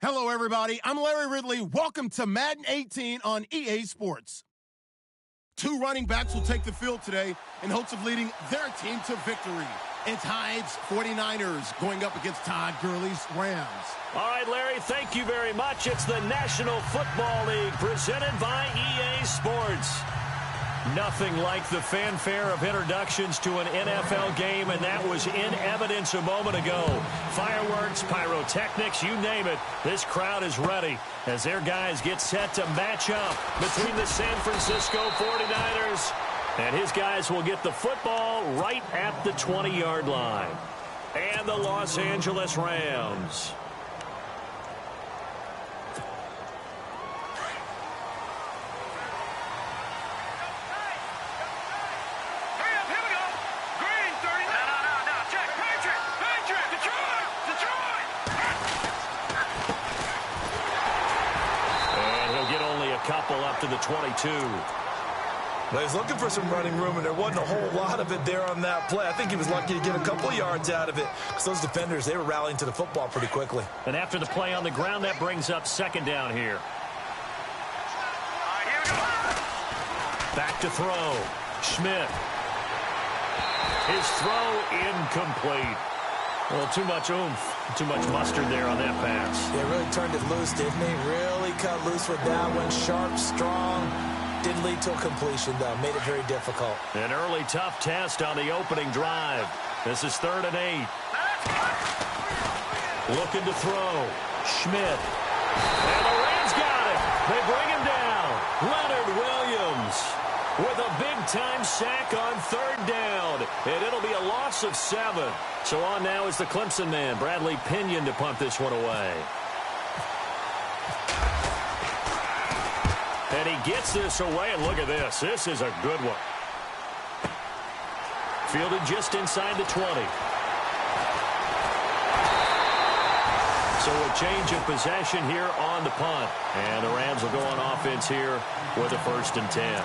Hello, everybody. I'm Larry Ridley. Welcome to Madden 18 on EA Sports. Two running backs will take the field today in hopes of leading their team to victory. It's Hyde's 49ers going up against Todd Gurley's Rams. All right, Larry, thank you very much. It's the National Football League presented by EA Sports. Nothing like the fanfare of introductions to an NFL game, and that was in evidence a moment ago. Fireworks, pyrotechnics, you name it. This crowd is ready as their guys get set to match up between the San Francisco 49ers, and his guys will get the football right at the 20-yard line. And the Los Angeles Rams. Couple up to the 22. Well, he's looking for some running room, and there wasn't a whole lot of it there on that play. I think he was lucky to get a couple yards out of it because those defenders, they were rallying to the football pretty quickly. And after the play on the ground, that brings up second down here. Back to throw. Schmidt. His throw incomplete. Well, too much oomph, too much mustard there on that pass. Yeah, really turned it loose, didn't he? Really cut loose with that one. Sharp, strong. Didn't lead to a completion, though. Made it very difficult. An early tough test on the opening drive. This is 3rd and 8. Looking to throw. Schmidt. And the Rams got it. They bring him down. Leonard Williams with a big-time sack on 3rd down. And it'll be a loss of 7. So on now is the Clemson man, Bradley Pinion, to punt this one away. And he gets this away, and look at this. This is a good one. Fielded just inside the 20. So a change of possession here on the punt. And the Rams will go on offense here with a 1st and 10.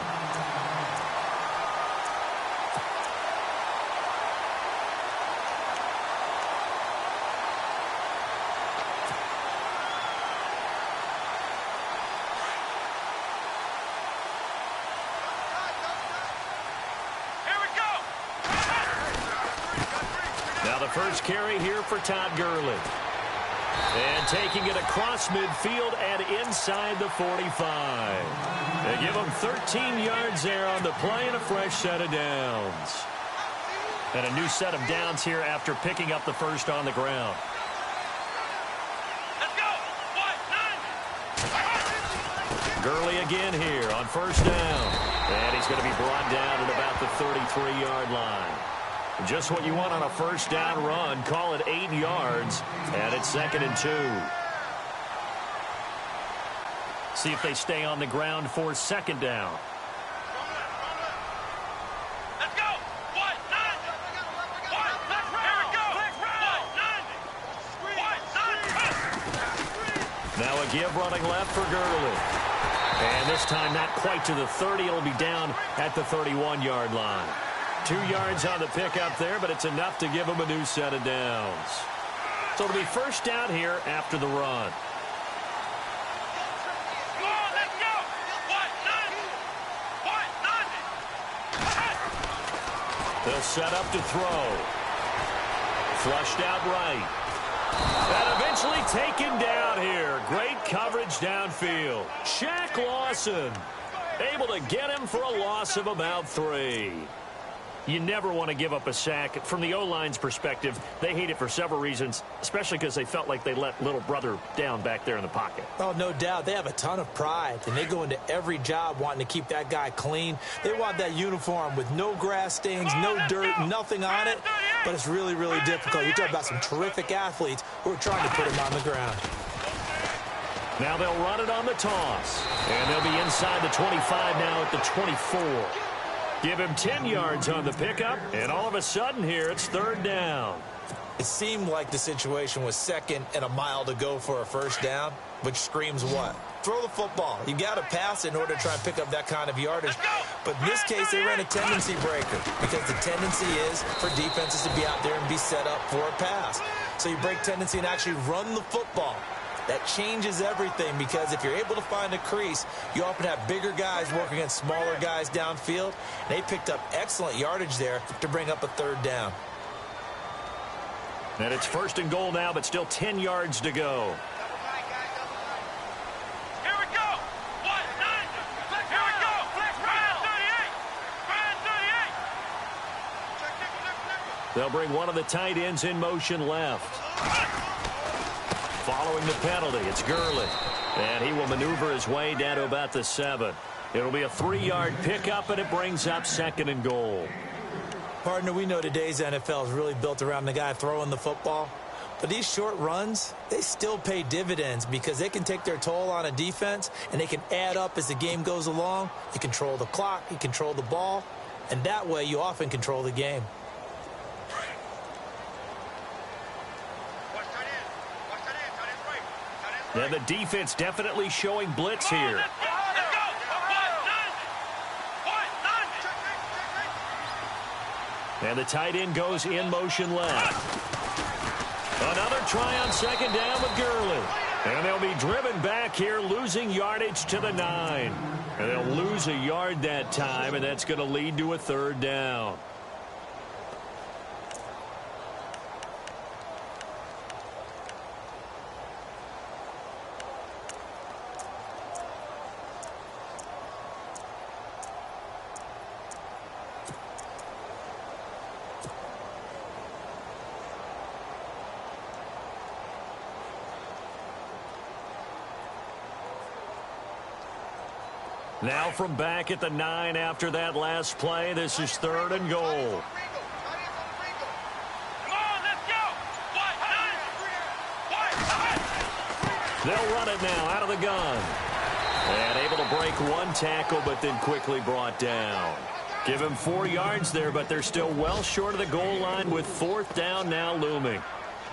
First carry here for Todd Gurley. And taking it across midfield and inside the 45. They give him 13 yards there on the play and a fresh set of downs. And a new set of downs here after picking up the first on the ground. Let's go! Gurley again here on 1st down. And he's going to be brought down at about the 33-yard line. Just what you want on a 1st down run. Call it 8 yards, and it's 2nd and 2. See if they stay on the ground for 2nd down. Let's go! Now a give running left for Gurley. And this time not quite to the 30. It'll be down at the 31-yard line. 2 yards on the pickup there, but it's enough to give him a new set of downs. So it'll be 1st down here after the run. They'll set up to throw. Flushed out right. And eventually taken down here. Great coverage downfield. Shaq Lawson able to get him for a loss of about 3. You never want to give up a sack. From the O-line's perspective, they hate it for several reasons, especially because they felt like they let little brother down back there in the pocket. Oh, no doubt. They have a ton of pride, and they go into every job wanting to keep that guy clean. They want that uniform with no grass stains, no dirt, nothing on it, but it's really, really difficult. You're talking about some terrific athletes who are trying to put him on the ground. Now they'll run it on the toss, and they'll be inside the 25 now at the 24. Give him 10 yards on the pickup, and all of a sudden here, it's 3rd down. It seemed like the situation was 2nd and a mile to go for a 1st down, which screams what? Throw the football. You got to pass in order to try and pick up that kind of yardage. But in this case, they ran a tendency breaker because the tendency is for defenses to be out there and be set up for a pass. So you break tendency and actually run the football. that changes everything, because if you're able to find a crease, you often have bigger guys working against smaller guys downfield. They picked up excellent yardage there to bring up a third down. And it's 1st and goal now, but still 10 yards to go. Here we go. 1-9. Here we go. Brian 38. They'll bring one of the tight ends in motion left. Following the penalty, it's Gurley. And he will maneuver his way down to about the 7. It'll be a 3-yard pickup, and it brings up 2nd and goal. Partner, we know today's NFL is really built around the guy throwing the football. But these short runs, they still pay dividends because they can take their toll on a defense, and they can add up as the game goes along. You control the clock, you control the ball, and that way you often control the game. And the defense definitely showing blitz here. And the tight end goes in motion left. Another try on 2nd down with Gurley. And they'll be driven back here, losing yardage to the 9. And they'll lose a yard that time, and that's going to lead to a 3rd down. Now from back at the 9 after that last play, this is 3rd and goal. Come on, let's go. They'll run it now out of the gun. And able to break one tackle, but then quickly brought down. Give him 4 yards there, but they're still well short of the goal line with 4th down now looming.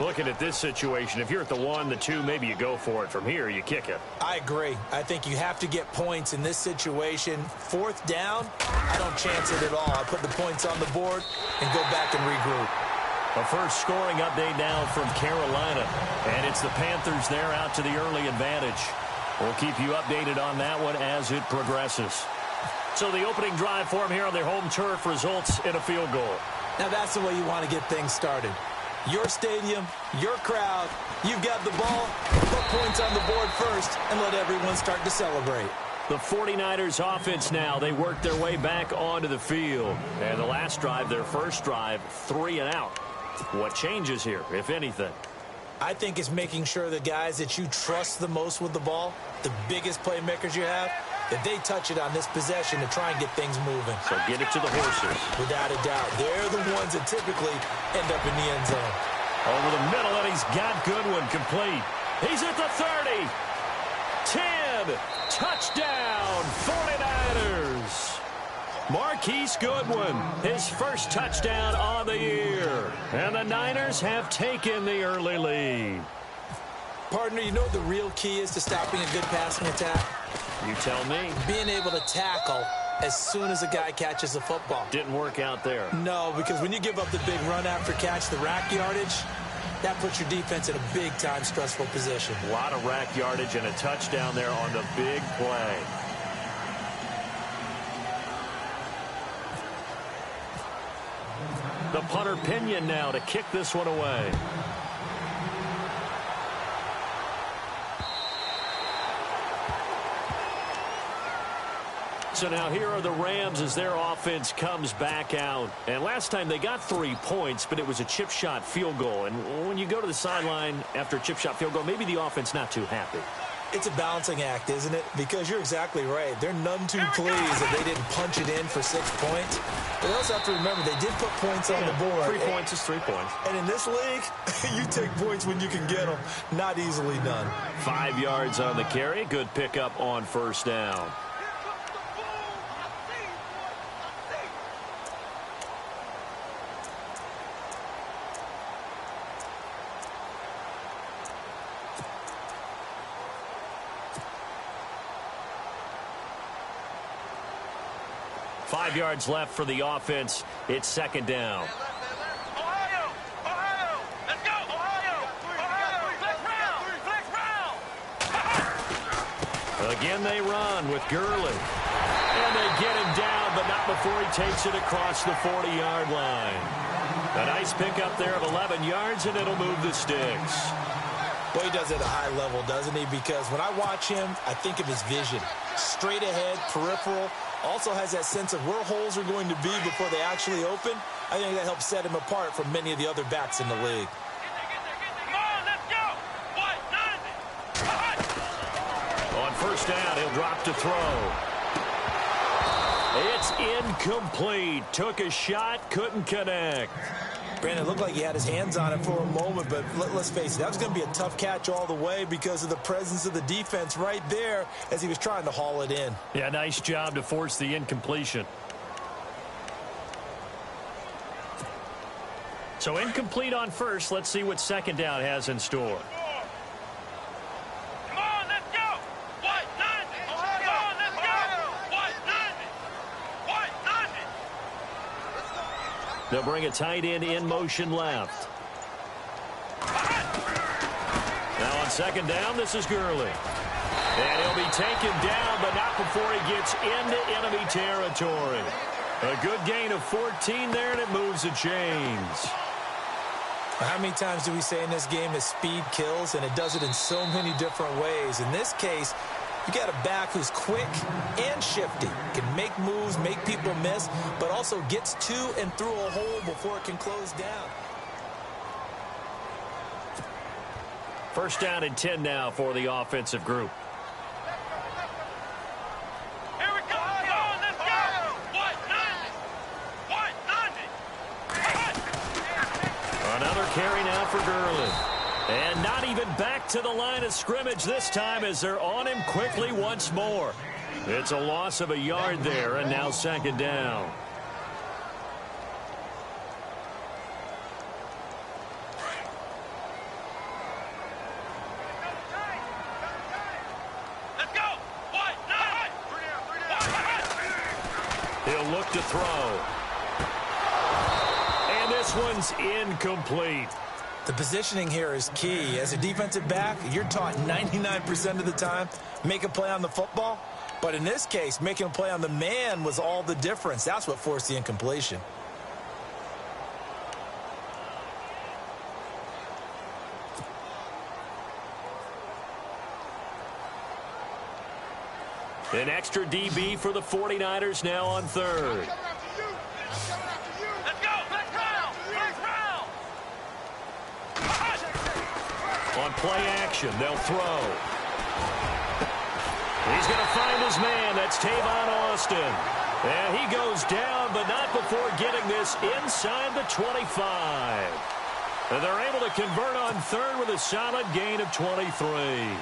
Looking at this situation, if you're at the 1, the 2, maybe you go for it. From here, you kick it. I agree. I think you have to get points in this situation. 4th down, I don't chance it at all. I put the points on the board and go back and regroup. A first scoring update now from Carolina. And it's the Panthers there out to the early advantage. We'll keep you updated on that one as it progresses. So the opening drive for them here on their home turf results in a field goal. Now that's the way you want to get things started. Your stadium, your crowd, you've got the ball, put points on the board first and let everyone start to celebrate. The 49ers offense now, they work their way back onto the field. And the last drive, their first drive, 3 and out. What changes here, if anything? I think it's making sure the guys that you trust the most with the ball, the biggest playmakers you have, that they touch it on this possession to try and get things moving. So get it to the horses. Without a doubt. They're the ones that typically end up in the end zone. Over the middle, and he's got Goodwin complete. He's at the 30. 10. Touchdown, 49ers. Marquise Goodwin, his first touchdown on the year. And the Niners have taken the early lead. Partner, you know what the real key is to stopping a good passing attack? You tell me. Being able to tackle as soon as a guy catches the football. Didn't work out there. No, because when you give up the big run after catch, the rack yardage, that puts your defense in a big-time stressful position. A lot of rack yardage and a touchdown there on the big play. The punter Pinion now to kick this one away. So now here are the Rams as their offense comes back out. And last time they got 3 points, but it was a chip shot field goal. And when you go to the sideline after a chip shot field goal, maybe the offense not too happy. It's a balancing act, isn't it? Because you're exactly right. They're none too pleased that they didn't punch it in for 6 points. But they also have to remember they did put points on the board. 3 points is 3 points. And in this league, you take points when you can get them. Not easily done. 5 yards on the carry. Good pickup on first down. Five yards left for the offense. It's second down. Ohio! Ohio! Let's go! Ohio! Ohio! Flex round! Flex round! Again they run with Gurley. And they get him down, but not before he takes it across the 40-yard line. A nice pickup there of 11 yards, and it'll move the sticks. Well, he does it at a high level, doesn't he? Because when I watch him, I think of his vision. Straight ahead, peripheral. Also has that sense of where holes are going to be before they actually open. I think that helps set him apart from many of the other backs in the league. Come on, let's go. What? 90. On first down, he'll drop to throw. It's incomplete. Took a shot, couldn't connect. Brandon, it looked like he had his hands on it for a moment, but let's face it, that was going to be a tough catch all the way because of the presence of the defense right there as he was trying to haul it in. Yeah, nice job to force the incompletion. So incomplete on first. Let's see what second down has in store. Come on, let's go. What? 90. Come on, let's go. What? 90. What? 90. They'll bring a tight end in motion left. Now on second down, this is Gurley. And he'll be taken down, but not before he gets into enemy territory. A good gain of 14 there, and it moves the chains. How many times do we say in this game that speed kills, and it does it in so many different ways? In this case, you got a back who's quick and shifty, can make moves, make people miss, but also gets to and through a hole before it can close down. First down and 10 now for the offensive group. Here we go. Come on, let's go. What? 90. What? 90. Another carry now for Gurley. And not even back to the line of scrimmage this time as they're on him quickly once more. It's a loss of a yard there, and now second down. Let's go. What? 90. He'll look to throw. And this one's incomplete. The positioning here is key. As a defensive back, you're taught 99% of the time, make a play on the football. But in this case, making a play on the man was all the difference. That's what forced the incompletion. An extra DB for the 49ers now on third. Let's go. Let's round. Let's round. On play action, they'll throw. He's going to find his man. That's Tavon Austin. And he goes down, but not before getting this inside the 25. And they're able to convert on third with a solid gain of 23.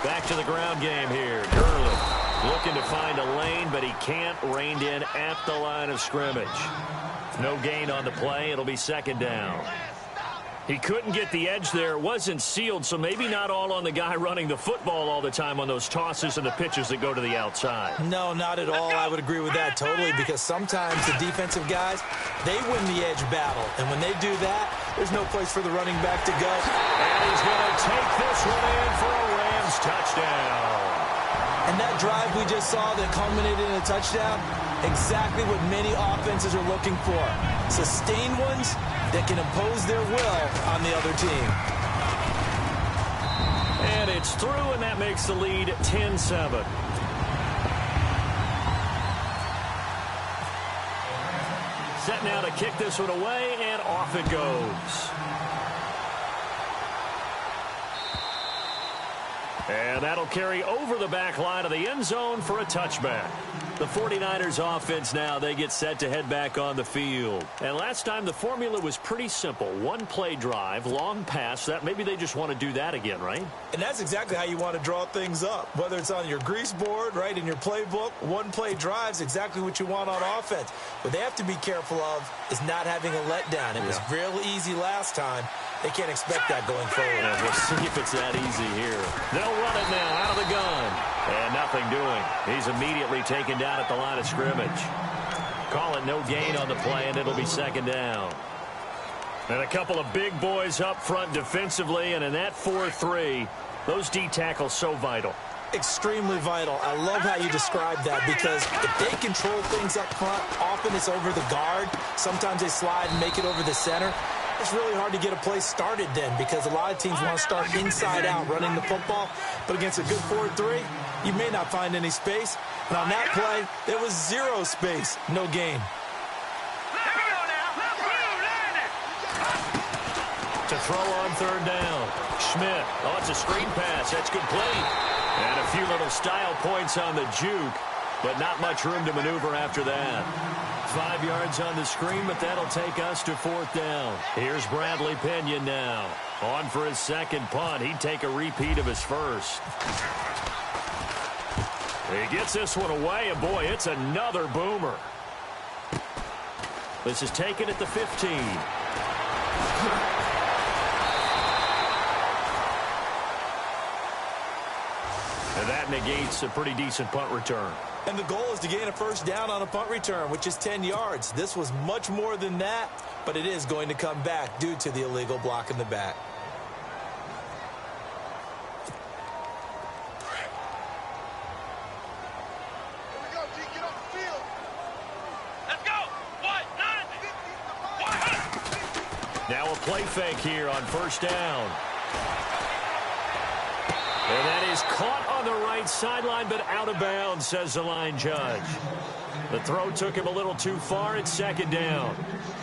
Back to the ground game here. Gurley looking to find a lane, but he can't. Reined in at the line of scrimmage. No gain on the play. It'll be second down. He couldn't get the edge there. It wasn't sealed, so maybe not all on the guy running the football all the time on those tosses and the pitches that go to the outside. No, not at all. I would agree with that totally, because sometimes the defensive guys, they win the edge battle. And when they do that, there's no place for the running back to go. And he's going to take this one in for a Rams touchdown. And that drive we just saw that culminated in a touchdown, exactly what many offenses are looking for. Sustained ones that can impose their will on the other team. And it's through, and that makes the lead 10-7. Set now to kick this one away, and off it goes. And that'll carry over the back line of the end zone for a touchback. The 49ers offense now, they get set to head back on the field. And last time the formula was pretty simple. One play drive, long pass. That maybe they just want to do that again, right? And that's exactly how you want to draw things up. Whether it's on your grease board, right, in your playbook, one play drive is exactly what you want on offense. What they have to be careful of is not having a letdown. It was real easy last time. They can't expect that going forward. Yeah, we'll see if it's that easy here. They'll run it now out of the gun. And nothing doing. He's immediately taken down at the line of scrimmage. Call it no gain on the play, and it'll be second down. And a couple of big boys up front defensively, and in that 4-3, those D tackles so vital. Extremely vital. I love how you describe that, because if they control things up front, often it's over the guard. Sometimes they slide and make it over the center. It's really hard to get a play started then, because a lot of teams want to start inside out running the football. But against a good 4-3, you may not find any space. And on that play, there was zero space, no gain. To throw on third down. Schmidt. Oh, it's a screen pass. That's complete. And a few little style points on the juke, but not much room to maneuver after that. 5 yards on the screen, but that'll take us to fourth down. Here's Bradley Pinion now. On for his second punt. He'd take a repeat of his first. He gets this one away, and boy, it's another boomer. This is taken at the 15. And that negates a pretty decent punt return. And the goal is to gain a first down on a punt return, which is 10 yards. This was much more than that, but it is going to come back due to the illegal block in the back. Now a play fake here on first down. And that is caught on the right sideline, but out of bounds, says the line judge. The throw took him a little too far. It's second down.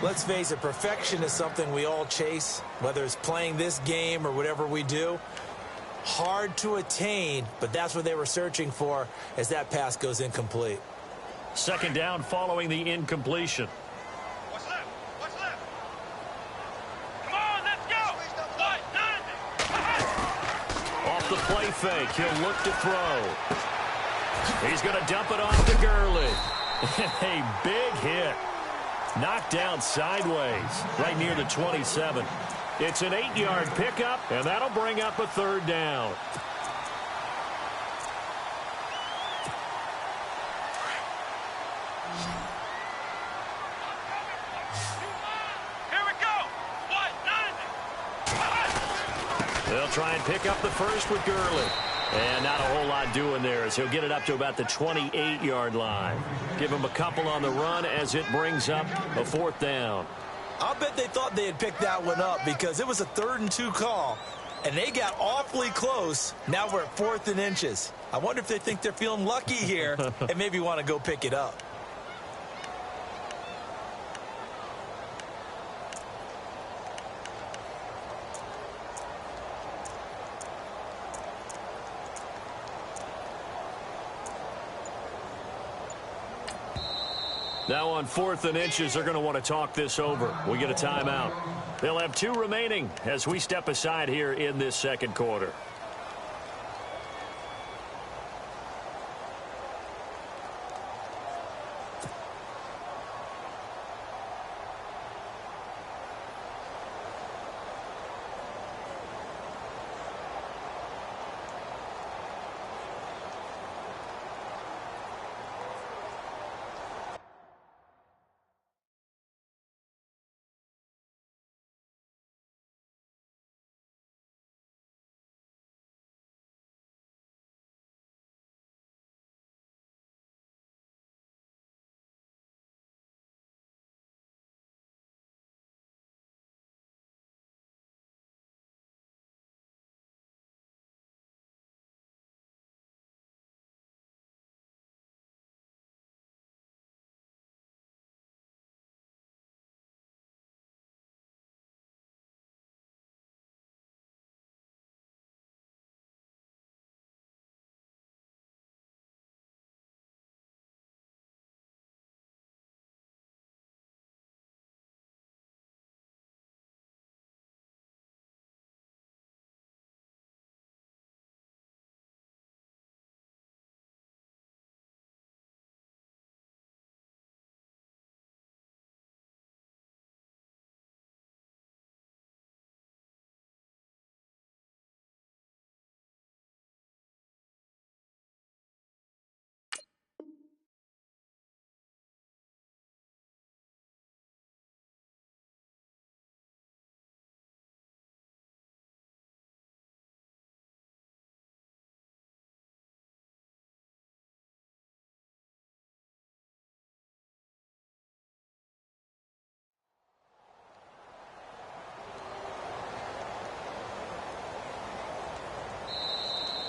Let's face it, perfection is something we all chase, whether it's playing this game or whatever we do. Hard to attain, but that's what they were searching for as that pass goes incomplete. Second down following the incompletion. What's left? What's left? Come on, let's go! Off the play fake, he'll look to throw. He's going to dump it off to Gurley. A big hit. Knocked down sideways, right near the 27. It's an 8-yard pickup, and that'll bring up a third down. Here we go! They'll try and pick up the first with Gurley. And not a whole lot doing there as he'll get it up to about the 28-yard line. Give him a couple on the run as it brings up a fourth down. I'll bet they thought they had picked that one up because it was a 3rd and 2 call, and they got awfully close. Now we're at 4th and inches. I wonder if they think they're feeling lucky here and maybe want to go pick it up. Now on 4th and inches, they're going to want to talk this over. We get a timeout. They'll have 2 remaining as we step aside here in this second quarter.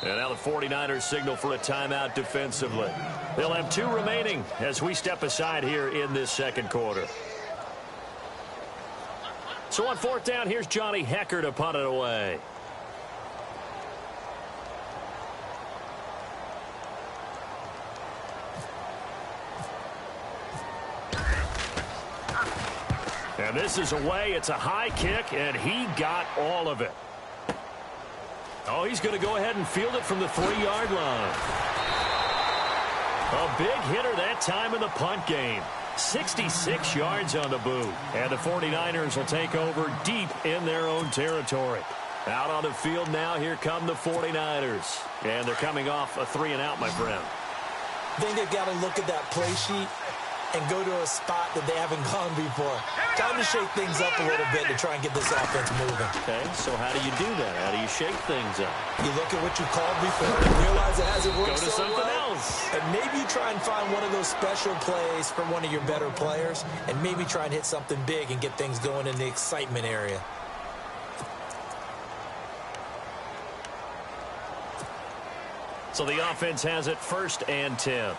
And now the 49ers signal for a timeout defensively. They'll have 2 remaining as we step aside here in this second quarter. So on 4th down, here's Johnny Hecker to punt it away. And this is away. It's a high kick, and he got all of it. Oh, he's going to go ahead and field it from the 3-yard line. A big hitter that time in the punt game. 66 yards on the boot. And the 49ers will take over deep in their own territory. Out on the field now, here come the 49ers. And they're coming off a 3-and-out, my friend. I think they've got to look at that play sheet and go to a spot that they haven't gone before. Time to shake things up a little bit to try and get this offense moving. Okay, so how do you do that? How do you shake things up? You look at what you called before and realize it hasn't worked so well. Go to something else. And maybe you try and find one of those special plays from one of your better players, and maybe try and hit something big and get things going in the excitement area. So the offense has it 1st and 10.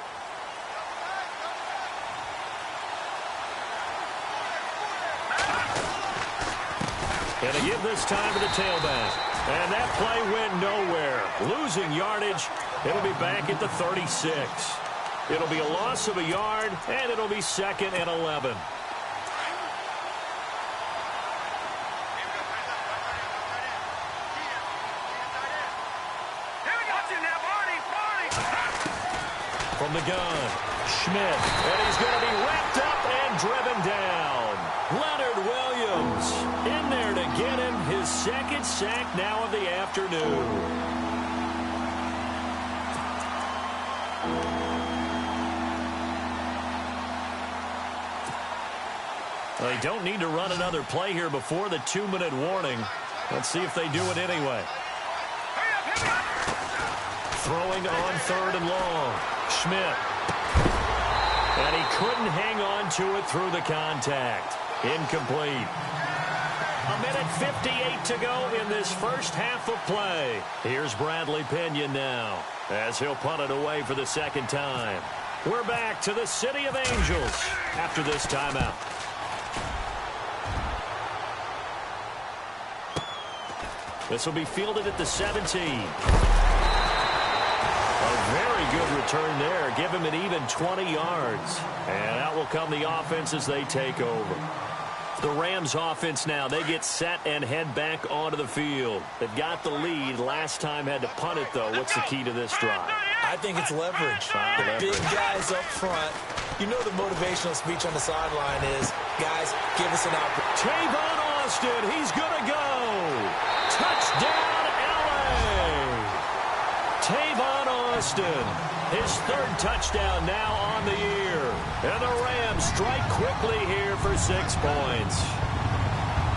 And they give this time to the tailback. And that play went nowhere. Losing yardage. It'll be back at the 36. It'll be a loss of a yard, and it'll be 2nd and 11. From the gun, Schmidt. And he's going to be wrapped up and driven down. Leonard Williams in there to get him his 2nd sack now of the afternoon. They don't need to run another play here before the 2-minute warning. Let's see if they do it anyway. Throwing on 3rd and long. Schmidt. And he couldn't hang on to it through the contact. Incomplete. 1:58 to go in this first half of play. Here's Bradley Pinion now as he'll punt it away for the 2nd time. We're back to the City of Angels after this timeout. This will be fielded at the 17. A very good return there. Give him an even 20 yards. And out will come the offense as they take over. The Rams offense now, they get set and head back onto the field. They've got the lead. Last time had to punt it, though. What's the key to this drive? I think it's leverage. The big guys up front. You know the motivational speech on the sideline is, guys, give us an opportunity. Tavon Austin, he's going to go. Touchdown, L.A. Tavon Austin, his 3rd touchdown now on the year. And the Rams strike quickly here for 6 points.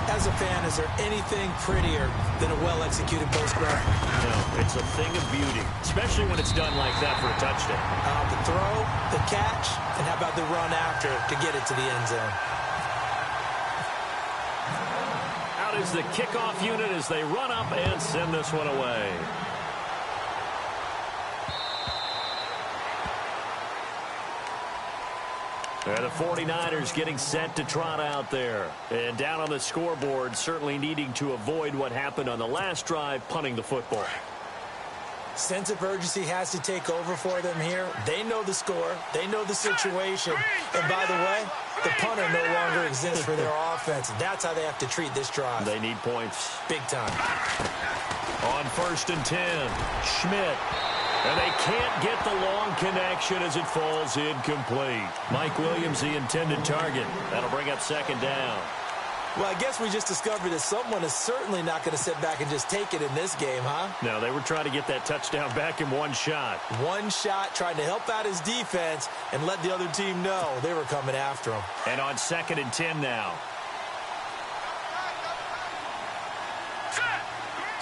As a fan, is there anything prettier than a well-executed post-grab? No, it's a thing of beauty, especially when it's done like that for a touchdown. The throw, the catch, and how about the run after to get it to the end zone? Out is the kickoff unit as they run up and send this one away. And the 49ers getting set to trot out there. And down on the scoreboard, certainly needing to avoid what happened on the last drive, punting the football. Sense of urgency has to take over for them here. They know the score. They know the situation. And by the way, the punter no longer exists for their offense. That's how they have to treat this drive. They need points. Big time. On 1st and 10, Schmidt. And they can't get the long connection as it falls incomplete. Mike Williams, the intended target. That'll bring up 2nd down. Well, I guess we just discovered that someone is certainly not going to sit back and just take it in this game, huh? No, they were trying to get that touchdown back in one shot. One shot, trying to help out his defense and let the other team know they were coming after him. And on 2nd and 10 now.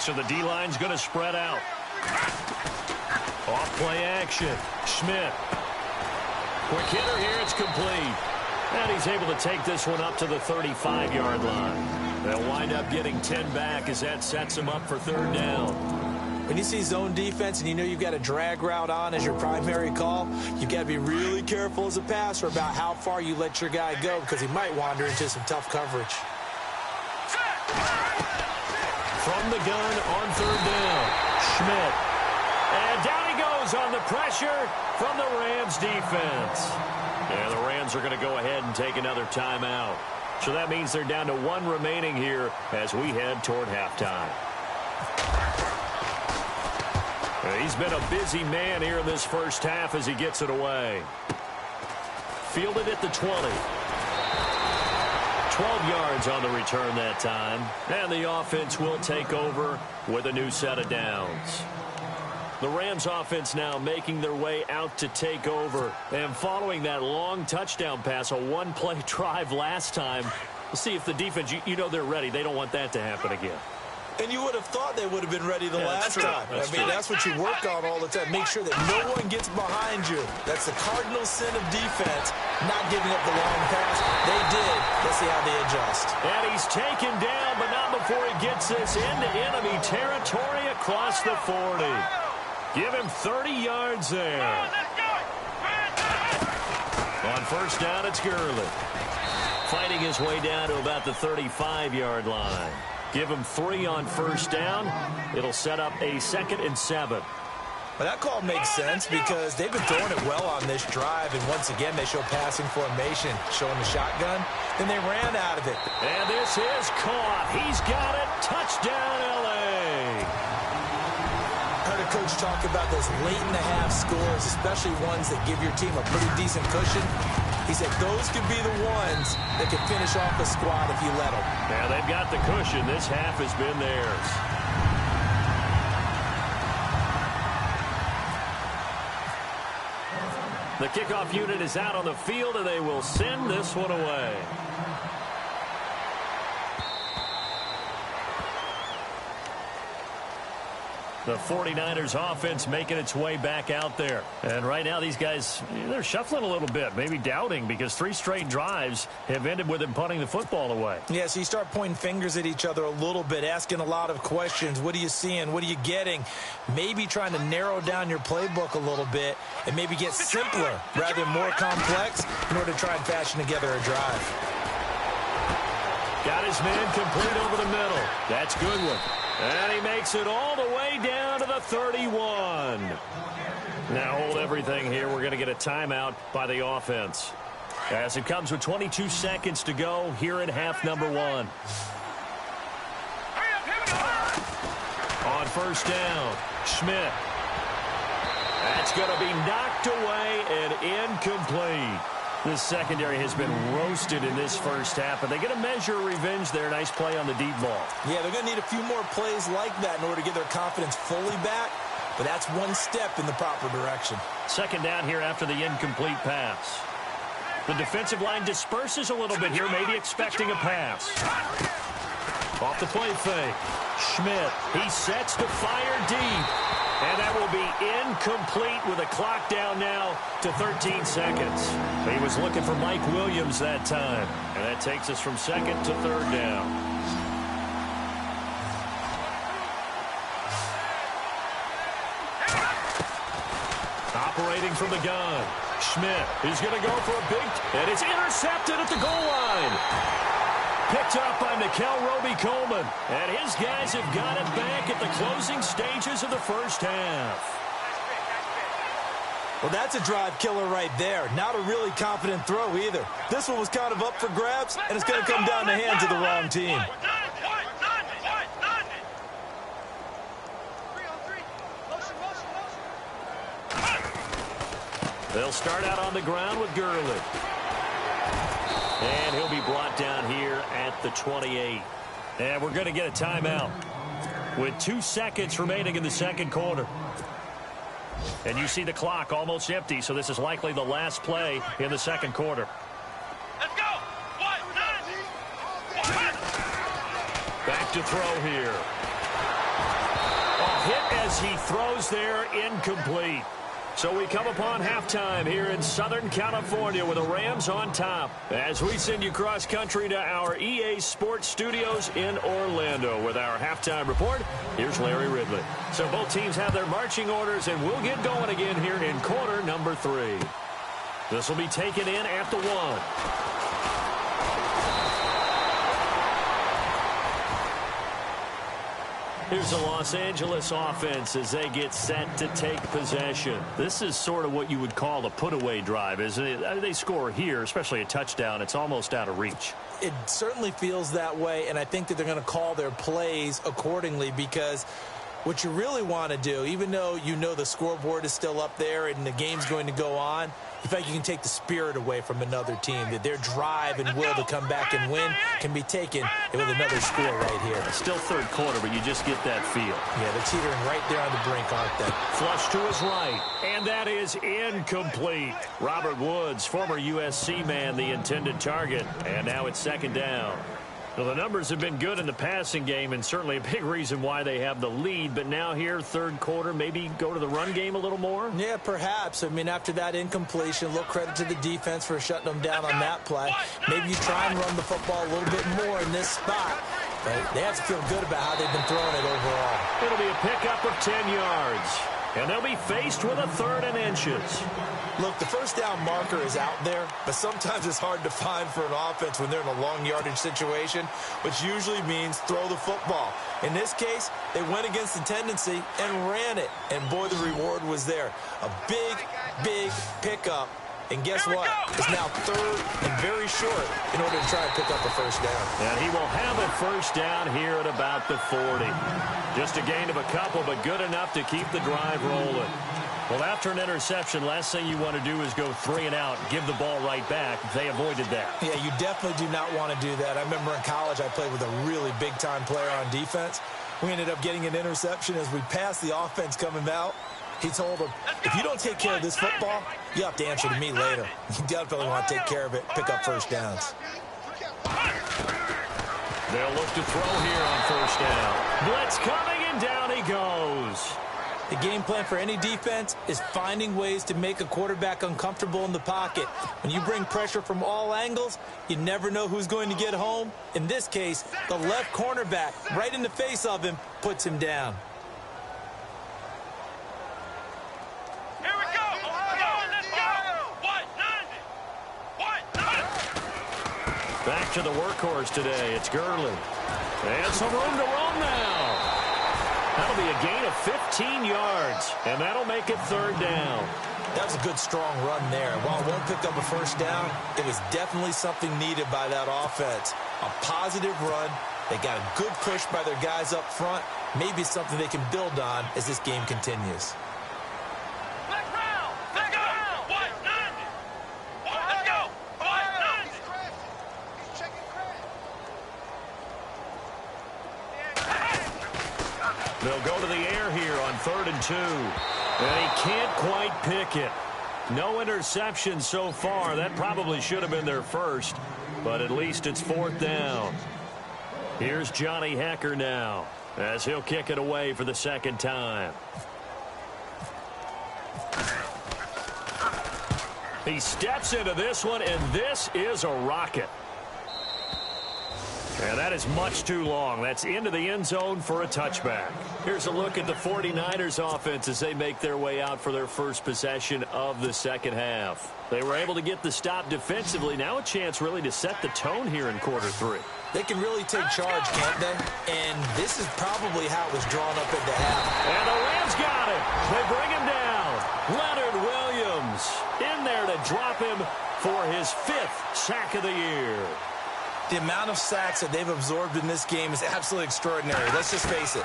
So the D-line's going to spread out. Off play action. Schmidt. Quick hitter here. It's complete. And he's able to take this one up to the 35-yard line. They'll wind up getting 10 back as that sets him up for 3rd down. When you see zone defense and you know you've got a drag route on as your primary call, you've got to be really careful as a passer about how far you let your guy go because he might wander into some tough coverage. From the gun on third down, Schmidt. And down he goes on the pressure from the Rams defense. And the Rams are going to go ahead and take another timeout. So that means they're down to one remaining here as we head toward halftime. He's been a busy man here in this first half as he gets it away. Fielded at the 20. 12 yards on the return that time. And the offense will take over with a new set of downs. The Rams offense now making their way out to take over. And following that long touchdown pass, a one-play drive last time, we'll see if the defense, you know they're ready. They don't want that to happen again. And you would have thought they would have been ready the last time. That's what you work on all the time. Make sure that no one gets behind you. That's the cardinal sin of defense, not giving up the long pass. They did. Let's see how they adjust. And he's taken down, but not before he gets this into enemy territory across the 40. Give him 30 yards there. On first down, it's Gurley. Fighting his way down to about the 35-yard line. Give him 3 on first down. It'll set up a 2nd and 7. Well, that call makes sense because they've been throwing it well on this drive, and once again they show passing formation, showing the shotgun. Then they ran out of it. And this is caught. He's got it. Touchdown, L.A. Heard a coach talk about those late-in-the-half scores, especially ones that give your team a pretty decent cushion. He said those could be the ones that could finish off a squad if you let them. Now they've got the cushion. This half has been theirs. The kickoff unit is out on the field, and they will send this one away. The 49ers offense making its way back out there. And right now these guys, they're shuffling a little bit, maybe doubting, because 3 straight drives have ended with them punting the football away. Yeah, so you start pointing fingers at each other a little bit, asking a lot of questions. What are you seeing? What are you getting? Maybe trying to narrow down your playbook a little bit and maybe get simpler rather than more complex in order to try and fashion together a drive. Got his man complete over the middle. That's Goodwin. And he makes it all the way down to the 31. Now hold everything here. We're going to get a timeout by the offense. As it comes with 22 seconds to go here in half number 1. On first down, Schmidt. That's going to be knocked away and incomplete. This secondary has been roasted in this first half, but they get a measure of revenge there. Nice play on the deep ball. Yeah, they're going to need a few more plays like that in order to get their confidence fully back, but that's one step in the proper direction. Second down here after the incomplete pass. The defensive line disperses a little bit here, maybe expecting a pass. Off the play fake. Schmidt, he sets to fire deep. And that will be incomplete with a clock down now to 13 seconds. He was looking for Mike Williams that time. And that takes us from 2nd to 3rd down. Operating from the gun. Schmidt, he's going to go for a big, and it's intercepted at the goal line. Picked up by Nickel Roby-Coleman. And his guys have got it back at the closing stages of the first half. Well, that's a drive killer right there. Not a really confident throw either. This one was kind of up for grabs, and it's going to come down the hands of the wrong team. They'll start out on the ground with Gurley. And he'll be brought down here at the 28. And we're going to get a timeout with 2 seconds remaining in the second quarter. And you see the clock almost empty, so this is likely the last play in the second quarter. Let's go! Back to throw here. A hit as he throws there, incomplete. So we come upon halftime here in Southern California with the Rams on top. As we send you cross-country to our EA Sports Studios in Orlando with our halftime report, here's Larry Ridley. So both teams have their marching orders, and we'll get going again here in quarter number 3. This will be taken in at the 1. Here's the Los Angeles offense as they get set to take possession. This is sort of what you would call a put-away drive, isn't it? They score here, especially a touchdown. It's almost out of reach. It certainly feels that way, and I think that they're going to call their plays accordingly because what you really want to do, even though you know the scoreboard is still up there and the game's going to go on, you feel like you can take the spirit away from another team, that their drive and will to come back and win can be taken with another score right here. Still third quarter, but you just get that feel. Yeah, they're teetering right there on the brink, aren't they? Flush to his right, and that is incomplete. Robert Woods, former USC man, the intended target, and now it's second down. Well, the numbers have been good in the passing game, and certainly a big reason why they have the lead. But now here, third quarter, maybe go to the run game a little more? Yeah, perhaps. I mean, after that incompletion, a little credit to the defense for shutting them down on that play. Maybe you try and run the football a little bit more in this spot. But they have to feel good about how they've been throwing it overall. It'll be a pickup of 10 yards. And they'll be faced with a 3rd and inches. Look, the first down marker is out there, but sometimes it's hard to find for an offense when they're in a long yardage situation, which usually means throw the football. In this case, they went against the tendency and ran it. And, boy, the reward was there. A big, big pickup. And guess what? It's now 3rd and very short in order to try and pick up a first down. And he will have a first down here at about the 40. Just a gain of a couple, but good enough to keep the drive rolling. Well, after an interception, last thing you want to do is go 3 and out, give the ball right back. They avoided that. Yeah, you definitely do not want to do that. I remember in college I played with a really big-time player on defense. We ended up getting an interception as we passed the offense coming out. He told him, if you don't take care of this football, you have to answer to me later. You definitely want to take care of it, pick up first downs. They'll look to throw here on first down. Blitz coming, and down he goes. The game plan for any defense is finding ways to make a quarterback uncomfortable in the pocket. When you bring pressure from all angles, you never know who's going to get home. In this case, the left cornerback, right in the face of him, puts him down. Back to the workhorse today. It's Gurley. And some room to roam now. That'll be a gain of 15 yards, and that'll make it 3rd down. That was a good, strong run there. While it won't pick up a first down, it was definitely something needed by that offense. A positive run. They got a good push by their guys up front. Maybe something they can build on as this game continues. They'll go to the air here on 3rd and 2. And he can't quite pick it. No interception so far. That probably should have been their first. But at least it's 4th down. Here's Johnny Hecker now as he'll kick it away for the 2nd time. He steps into this one, and this is a rocket. And that is much too long. That's into the end zone for a touchback. Here's a look at the 49ers offense as they make their way out for their first possession of the second half. They were able to get the stop defensively. Now a chance really to set the tone here in quarter 3. They can really take charge, can't they? And this is probably how it was drawn up at the half. And the Rams got it. They bring him down. Leonard Williams in there to drop him for his 5th sack of the year. The amount of sacks that they've absorbed in this game is absolutely extraordinary. Let's just face it.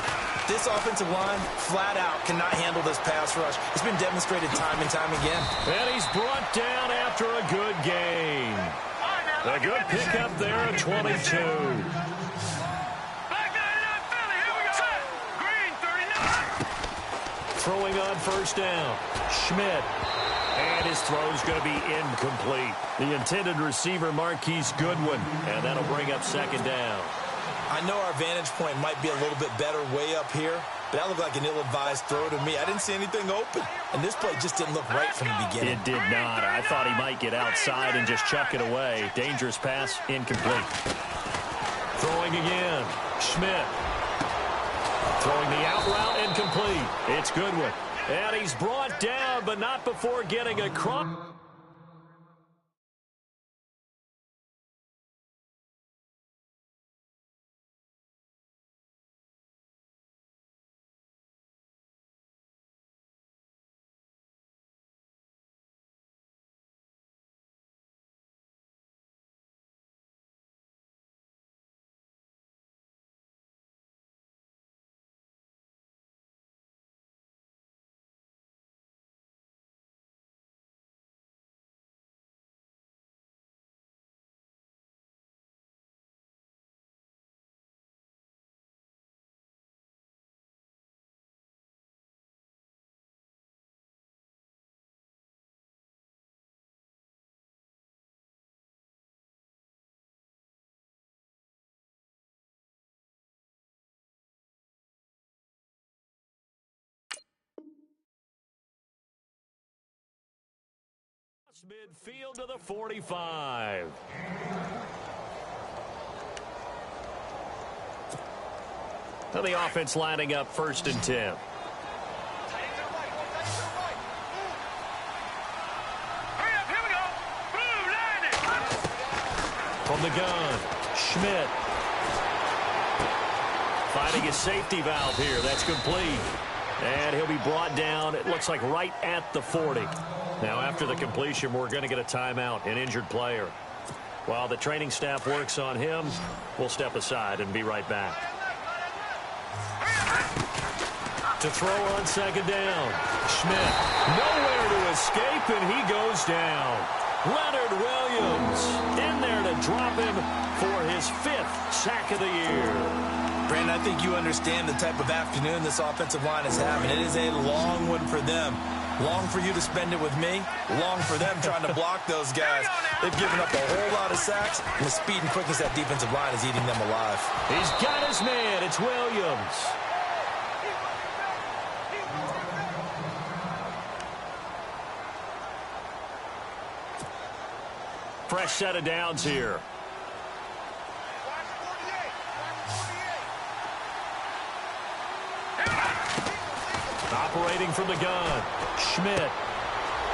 This offensive line, flat out, cannot handle this pass rush. It's been demonstrated time and time again. And he's brought down after a good gain. A good pickup there at 22. Throwing on first down. Schmidt. And his throw's going to be incomplete. The intended receiver, Marquise Goodwin. And that'll bring up 2nd down. I know our vantage point might be a little bit better way up here, but that looked like an ill-advised throw to me. I didn't see anything open, and this play just didn't look right from the beginning. It did not. I thought he might get outside and just chuck it away. Dangerous pass, incomplete. Throwing again. Schmidt. Throwing the out route, incomplete. It's Goodwin. And he's brought down, but not before getting a crump. Midfield to the 45. Now the offense lining up 1st and 10. From the gun, Schmidt. Finding his safety valve here. That's complete. And he'll be brought down, it looks like right at the 40. Now, after the completion, we're going to get a timeout, an injured player. While the training staff works on him, we'll step aside and be right back. To throw on 2nd down. Schmidt, nowhere to escape, and he goes down. Leonard Williams in there to drop him for his 5th sack of the year. Brandon, I think you understand the type of afternoon this offensive line is having. It is a long one for them. Long for you to spend it with me. Long for them trying to block those guys. They've given up a whole lot of sacks, and the speed and quickness of that defensive line is eating them alive. He's got his man. It's Williams. Fresh set of downs here. Operating from the gun. Schmidt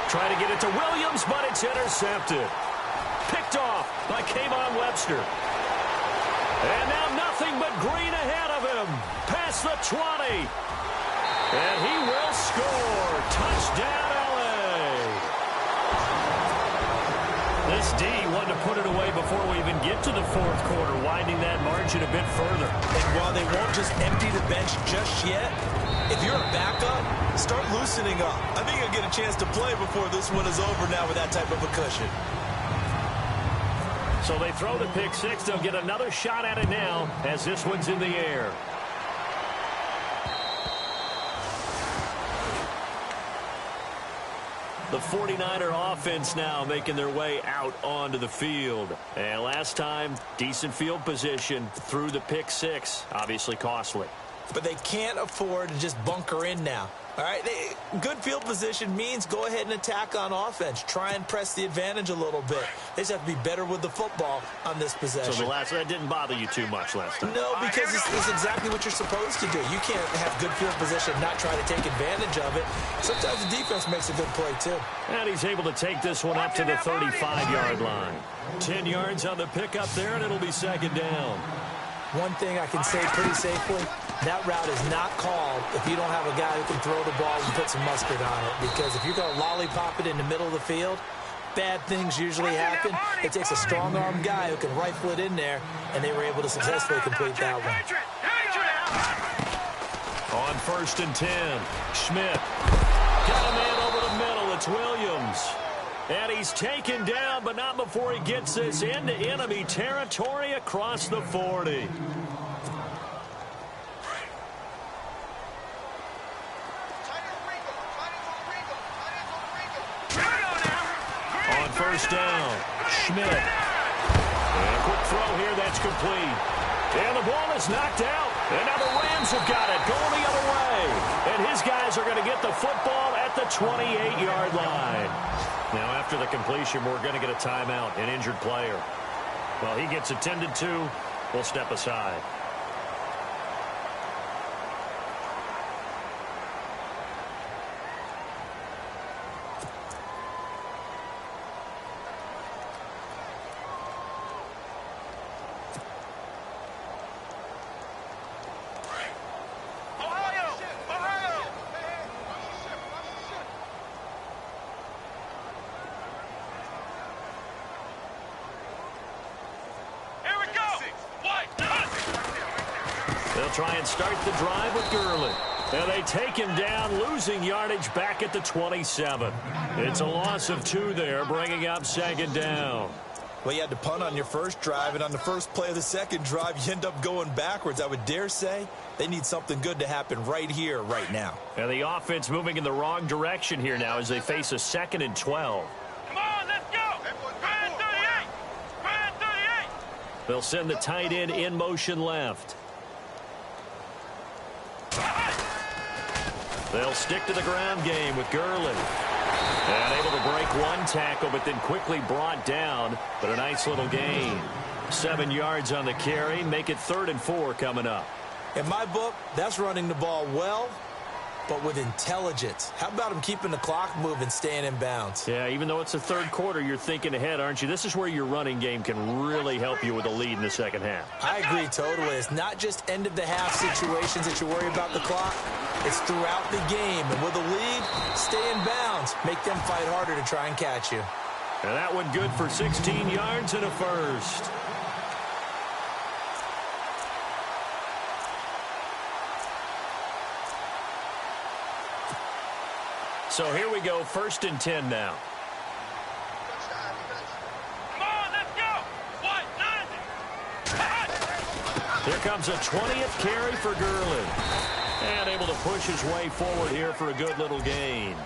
trying to get it to Williams, but it's intercepted. Picked off by Kayvon Webster. And now nothing but green ahead of him. Past the 20. And he will score. Touchdown, LA. This D wanted to put it away before we even get to the 4th quarter, widening that margin a bit further. And while they won't just empty the bench just yet, if you're a backup, start loosening up. I think you'll get a chance to play before this one is over now with that type of a cushion. So they throw the pick 6. They'll get another shot at it now as this one's in the air. The 49er offense now making their way out onto the field. And last time, decent field position through the pick 6. Obviously costly. But they can't afford to just bunker in now. All right, good field position means go ahead and attack on offense. Try and press the advantage a little bit. They just have to be better with the football on this possession. So that didn't bother you too much last time? No, because it's exactly what you're supposed to do. You can't have good field position and not try to take advantage of it. Sometimes the defense makes a good play, too. And he's able to take this one up to the 35-yard line. 10 yards on the pickup there, and it'll be 2nd down. One thing I can say pretty safely, that route is not called if you don't have a guy who can throw the ball and put some mustard on it. Because if you're going to lollipop it in the middle of the field, bad things usually happen. It takes a strong-armed guy who can rifle it in there, and they were able to successfully complete that one. On 1st and 10, Schmidt got a man over the middle. It's Williams. And he's taken down, but not before he gets this into enemy territory across the 40. On 1st down, Schmidt. And a quick throw here, that's complete. And the ball is knocked out. And now the Rams have got it, going the other way. And his guys are going to get the football at the 28-yard line. Now, after the completion, we're going to get a timeout, an injured player. Well, he gets attended to. We'll step aside. They'll try and start the drive with Gurley. And they take him down, losing yardage back at the 27. It's a loss of 2 there, bringing up second down. Well, you had to punt on your first drive, and on the first play of the second drive, you end up going backwards. I would dare say they need something good to happen right here, right now. And the offense moving in the wrong direction here now as they face a 2nd and 12. Come on, let's go. 38. 38. They'll send the tight end in motion left. They'll stick to the ground game with Gurley. And able to break one tackle, but then quickly brought down. But a nice little gain. 7 yards on the carry. Make it 3rd and 4 coming up. In my book, that's running the ball well, but with intelligence. How about him keeping the clock moving, staying in bounds? Yeah, even though it's the 3rd quarter, you're thinking ahead, aren't you? This is where your running game can really help you with a lead in the second half. I agree totally. It's not just end-of-the-half situations that you worry about the clock. It's throughout the game. And with a lead, stay in bounds. Make them fight harder to try and catch you. And that one good for 16 yards and a first. So here we go, 1st and 10 now. Come on, let's go. What? 90. Here comes a 20th carry for Gurley. And able to push his way forward here for a good little gain.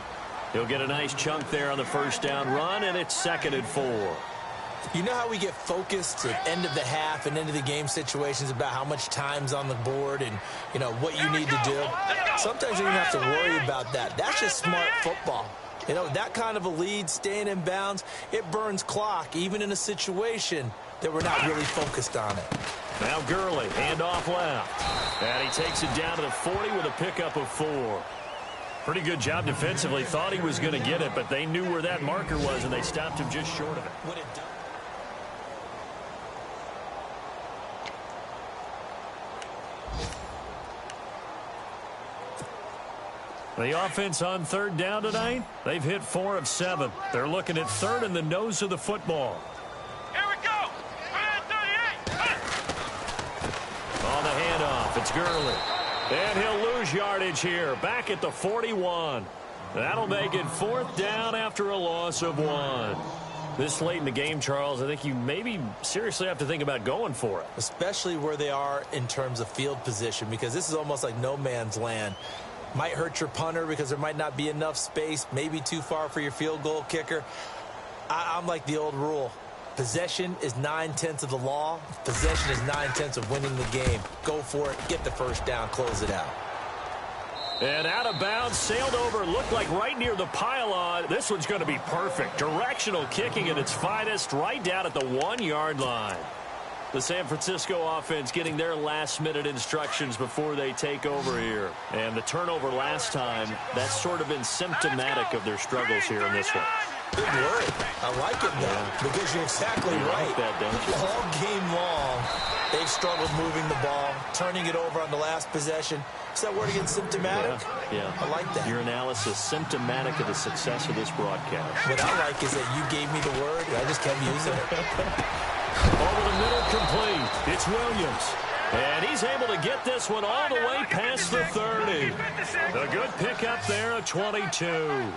He'll get a nice chunk there on the first down run, and it's 2nd and 4. You know how we get focused at end of the half and end of the game situations about how much time's on the board and, you know, what you need to do? Sometimes you don't have to worry about that. That's just smart football. You know, that kind of a lead, staying in bounds, it burns clock, even in a situation that we're not really focused on it. Now Gurley, handoff left. And he takes it down to the 40 with a pickup of 4. Pretty good job defensively. Thought he was going to get it, but they knew where that marker was, and they stopped him just short of it. The offense on 3rd down tonight, they've hit 4 of 7. They're looking at 3rd in the nose of the football. Here we go. 38. On the handoff, it's Gurley. And he'll lose yardage here, back at the 41. That'll make it 4th down after a loss of 1. This late in the game, Charles, I think you maybe seriously have to think about going for it. Especially where they are in terms of field position, because this is almost like no man's land. Might hurt your punter because there might not be enough space, maybe too far for your field goal kicker. I'm like the old rule. Possession is 9/10 of the law. Possession is 9/10 of winning the game. Go for it. Get the first down. Close it out. And out of bounds, sailed over, looked like right near the pylon. This one's going to be perfect. Directional kicking at its finest, right down at the 1-yard line. The San Francisco offense getting their last-minute instructions before they take over here. And the turnover last time, that's sort of been symptomatic of their struggles here in this one. Good word. I like it, though, because you're exactly right. Like that, don't you? All game long, they've struggled moving the ball, turning it over on the last possession. Is that word again, symptomatic? Yeah. I like that. Your analysis, symptomatic of the success of this broadcast. What I like is that you gave me the word, and I just kept using it. Over the middle, complete. It's Williams. And he's able to get this one all the way past the 30. A good pickup there, a 22.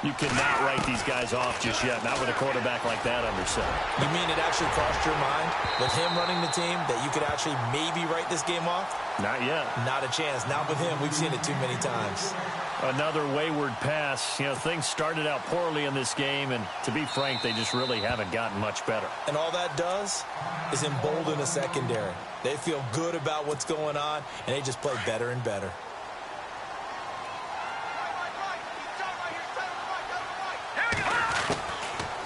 You cannot write these guys off just yet, not with a quarterback like that under center. You mean it actually crossed your mind with him running the team that you could actually maybe write this game off? Not yet. Not a chance. Not with him. We've seen it too many times. Another wayward pass. You know, things started out poorly in this game, and to be frank, they just really haven't gotten much better. And all that does is embolden a secondary. They feel good about what's going on, and they just play better and better.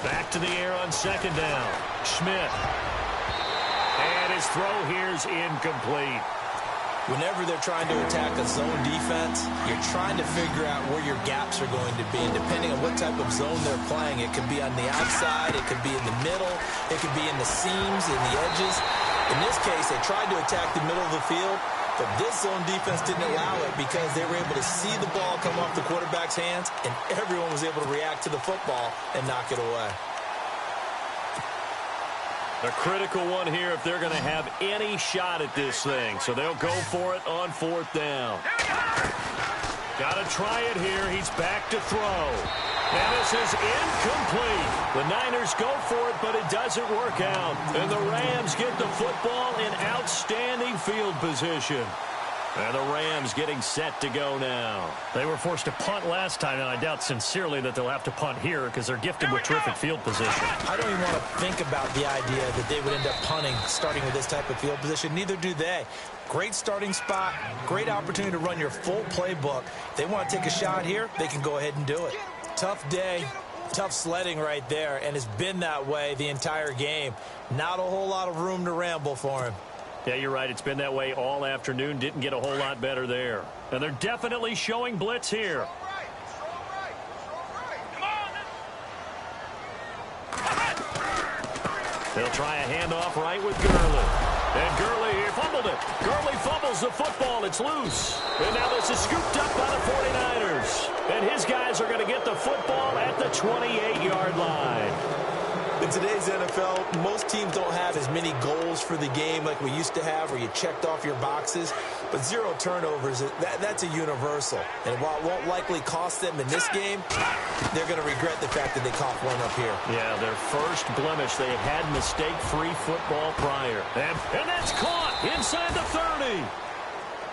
Back to the air on second down. Schmidt. And his throw here's incomplete. Whenever they're trying to attack a zone defense, you're trying to figure out where your gaps are going to be. And depending on what type of zone they're playing, it could be on the outside, it could be in the middle, it could be in the seams, in the edges. In this case, they tried to attack the middle of the field, but this zone defense didn't allow it because they were able to see the ball come off the quarterback's hands, and everyone was able to react to the football and knock it away. A critical one here if they're going to have any shot at this thing. So they'll go for it on fourth down. Got to try it here. He's back to throw. And this is incomplete. The Niners go for it, but it doesn't work out. And the Rams get the football in outstanding field position. And the Rams getting set to go now. They were forced to punt last time, and I doubt sincerely that they'll have to punt here because they're gifted with terrific field position. I don't even want to think about the idea that they would end up punting starting with this type of field position. Neither do they. Great starting spot, great opportunity to run your full playbook. If they want to take a shot here, they can go ahead and do it. Tough day, tough sledding right there, and it's been that way the entire game. Not a whole lot of room to ramble for him. Yeah, you're right. It's been that way all afternoon. Didn't get a whole lot better there. And they're definitely showing blitz here. They'll try a handoff right with Gurley. And Gurley here fumbled it. Gurley fumbles the football. It's loose. And now this is scooped up by the 49ers. And his guys are going to get the football at the 28-yard line. In today's NFL, most teams don't have as many goals for the game like we used to have where you checked off your boxes. But 0 turnovers, that's a universal. And while it won't likely cost them in this game, they're going to regret the fact that they coughed one up here. Yeah, their first blemish. They had mistake-free football prior. And that's caught inside the 30.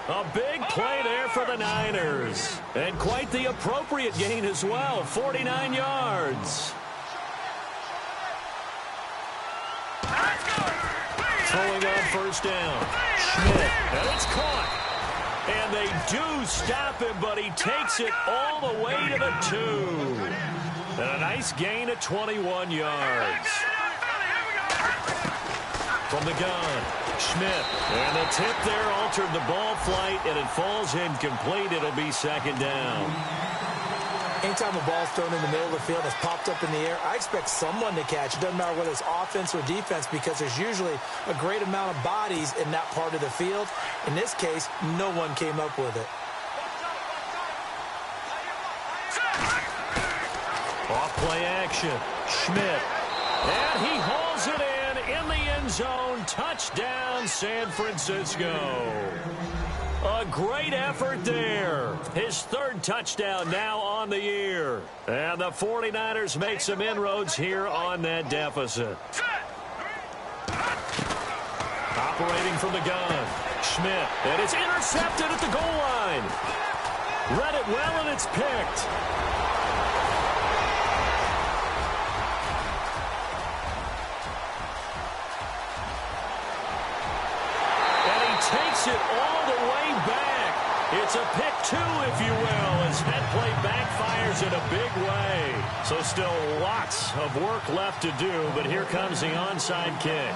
A big play there for the Niners. And quite the appropriate gain as well, 49 yards. Throwing on first down. Schmidt. And it's caught. And they do stop him, but he takes it all the way to the 2. And a nice gain of 21 yards. From the gun, Schmidt. And the tip there altered the ball flight, and it falls incomplete. It'll be second down. Anytime a ball's thrown in the middle of the field that's popped up in the air, I expect someone to catch. It doesn't matter whether it's offense or defense because there's usually a great amount of bodies in that part of the field. In this case, no one came up with it. Off play action. Schmidt. And he hauls it in the end zone. Touchdown, San Francisco. A great effort there. His third touchdown now on the year. And the 49ers make some inroads here on that deficit. Operating from the gun, Schmidt. And it's intercepted at the goal line. Read it well, and it's picked. Takes it all the way back. It's a pick 2, if you will, as that play backfires in a big way. So still lots of work left to do, but here comes the onside kick.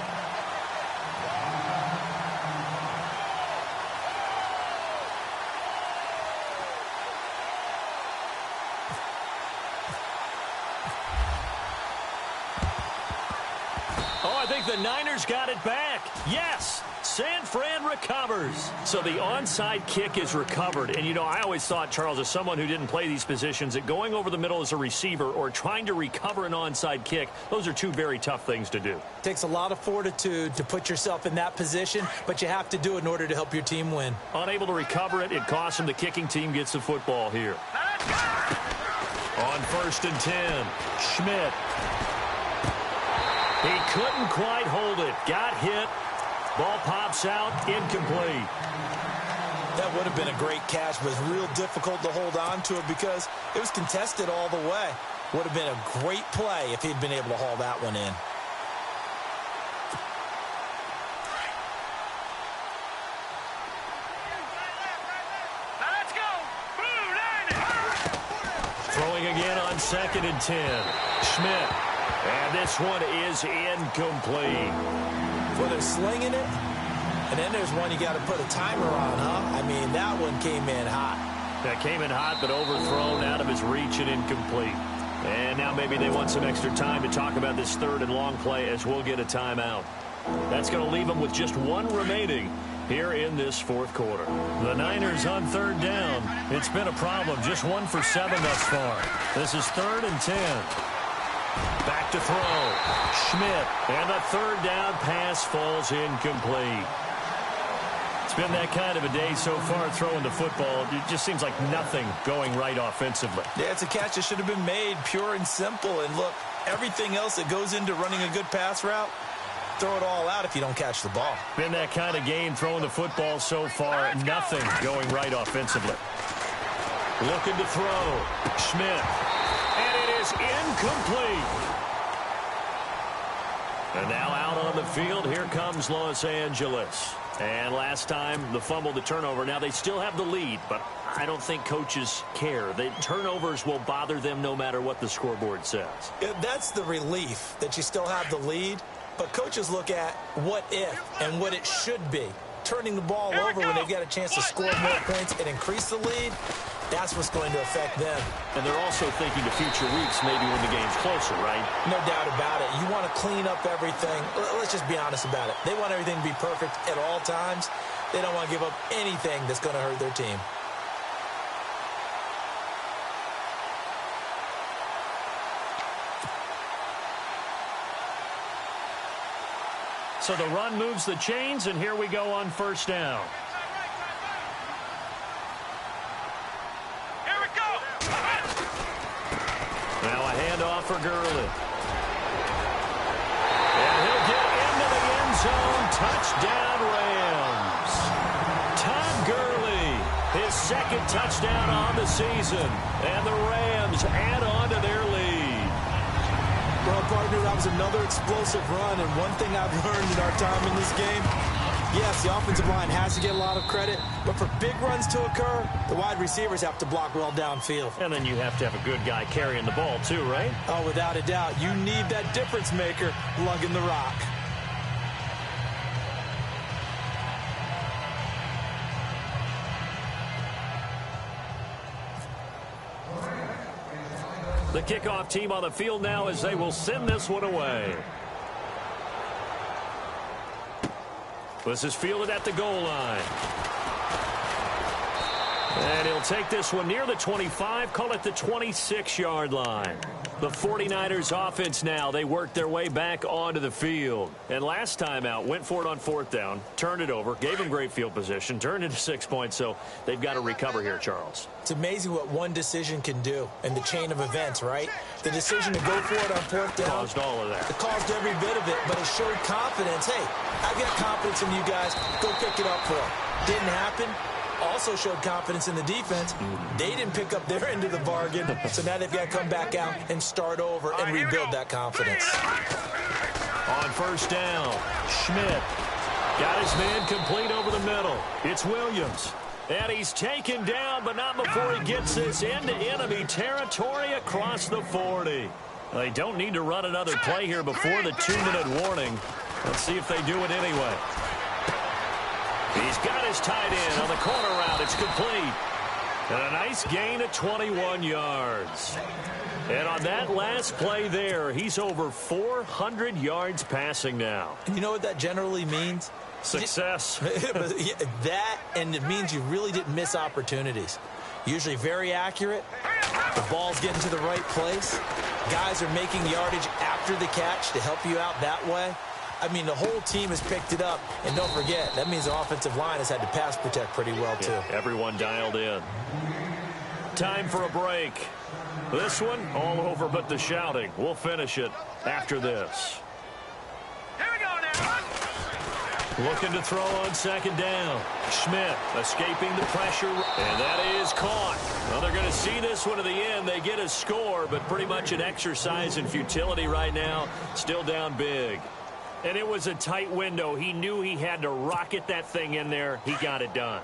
Oh, I think the Niners got it back. Yes. San Fran recovers. So the onside kick is recovered. And, you know, I always thought, Charles, as someone who didn't play these positions, that going over the middle as a receiver or trying to recover an onside kick, those are two very tough things to do. It takes a lot of fortitude to put yourself in that position, but you have to do it in order to help your team win. Unable to recover it, it costs him. The kicking team gets the football here. On 1st and 10, Schmidt. He couldn't quite hold it. Got hit. Ball pops out, incomplete. That would have been a great catch, but it's real difficult to hold on to it because it was contested all the way. Would have been a great play if he'd been able to haul that one in. on 2nd and 10. Schmidt. And this one is incomplete. Well, they're slinging it. And then there's one you got to put a timer on, huh? I mean, that one came in hot. That came in hot, but overthrown, out of his reach and incomplete. And now maybe they want some extra time to talk about this 3rd and long play as we'll get a timeout. That's going to leave them with just one remaining here in this 4th quarter. The Niners on 3rd down. It's been a problem. Just 1 for 7 thus far. This is 3rd and 10. Back to throw. Schmidt. And the 3rd down pass falls incomplete. It's been that kind of a day so far throwing the football. It just seems like nothing going right offensively. Yeah, it's a catch that should have been made, pure and simple. And look, everything else that goes into running a good pass route, throw it all out if you don't catch the ball. Been that kind of game throwing the football so far. Nothing going right offensively. Looking to throw. Schmidt. And it is incomplete. And now out on the field, here comes Los Angeles. And last time, the fumble, the turnover. Now they still have the lead, but I don't think coaches care. The turnovers will bother them no matter what the scoreboard says. Yeah, that's the relief that you still have the lead. But coaches look at what if and what it should be. Turning the ball over when they've got a chance to score more points and increase the lead, that's what's going to affect them. And they're also thinking to future weeks, maybe when the game's closer, right? No doubt about it. You want to clean up everything. Let's just be honest about it. They want everything to be perfect at all times. They don't want to give up anything that's going to hurt their team. So the run moves the chains, and here we go on 1st down. Here we go. Now a handoff for Gurley. And he'll get into the end zone. Touchdown, Rams. Todd Gurley, his 2nd touchdown on the season. And the Rams add on to their lead. Well, partner, that was another explosive run, and one thing I've learned in our time in this game, yes, the offensive line has to get a lot of credit, but for big runs to occur, the wide receivers have to block well downfield. And then you have to have a good guy carrying the ball too, right? Oh, without a doubt. You need that difference maker lugging the rock. The kickoff team on the field now as they will send this one away. This is fielded at the goal line. And he'll take this one near the 25, call it the 26-yard line. The 49ers offense now, they work their way back onto the field. And last time out, went for it on 4th down, turned it over, gave them great field position, turned into 6 points, so they've got to recover here, Charles. It's amazing what one decision can do in the chain of events, right? The decision to go for it on 4th down. Caused all of that. It caused every bit of it, but it showed confidence. Hey, I've got confidence in you guys. Go pick it up for them. Didn't happen. Also showed confidence in the defense. They didn't pick up their end of the bargain, so now they've got to come back out and start over and rebuild that confidence. On 1st down, Schmidt got his man complete over the middle. It's Williams. And he's taken down, but not before he gets this into enemy territory across the 40. They don't need to run another play here before the 2-minute warning. Let's see if they do it anyway. He's got his tight end on the corner route. It's complete. And a nice gain of 21 yards. And on that last play there, he's over 400 yards passing now. And you know what that generally means? Success. That, and it means you really didn't miss opportunities. Usually very accurate. The ball's getting to the right place. Guys are making yardage after the catch to help you out that way. I mean, the whole team has picked it up. And don't forget, that means the offensive line has had to pass protect pretty well, too. Yeah, everyone dialed in. Time for a break. This one, all over but the shouting. We'll finish it after this. Here we go now. Looking to throw on 2nd down. Schmidt escaping the pressure. And that is caught. Well, they're going to see this one to the end. They get a score, but pretty much an exercise in futility right now. Still down big. And it was a tight window. He knew he had to rocket that thing in there. He got it done.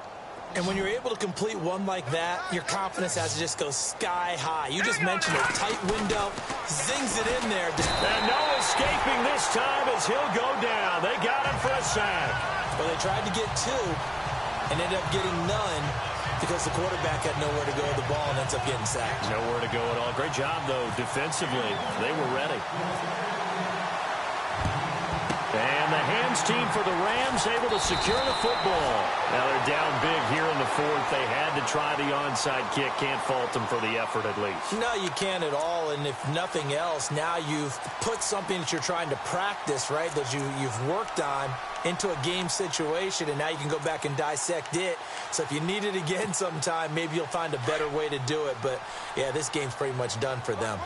And when you're able to complete one like that, your confidence has to just go sky high. You just mentioned a tight window, zings it in there. And no escaping this time as he'll go down. They got him for a sack. Well, they tried to get 2 and ended up getting none because the quarterback had nowhere to go with the ball and ends up getting sacked. Nowhere to go at all. Great job, though, defensively. They were ready. And the hands team for the Rams able to secure the football. Now they're down big here in the 4th. They had to try the onside kick. Can't fault them for the effort at least. No, you can't at all. And if nothing else, now you've put something that you're trying to practice, right, that you've worked on into a game situation, and now you can go back and dissect it. So if you need it again sometime, maybe you'll find a better way to do it. But, yeah, this game's pretty much done for them.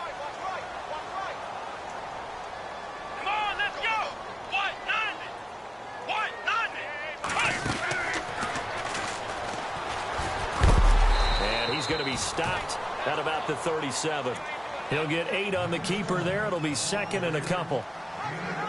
Going to be stopped at about the 37. He'll get 8 on the keeper there. It'll be 2nd and a couple.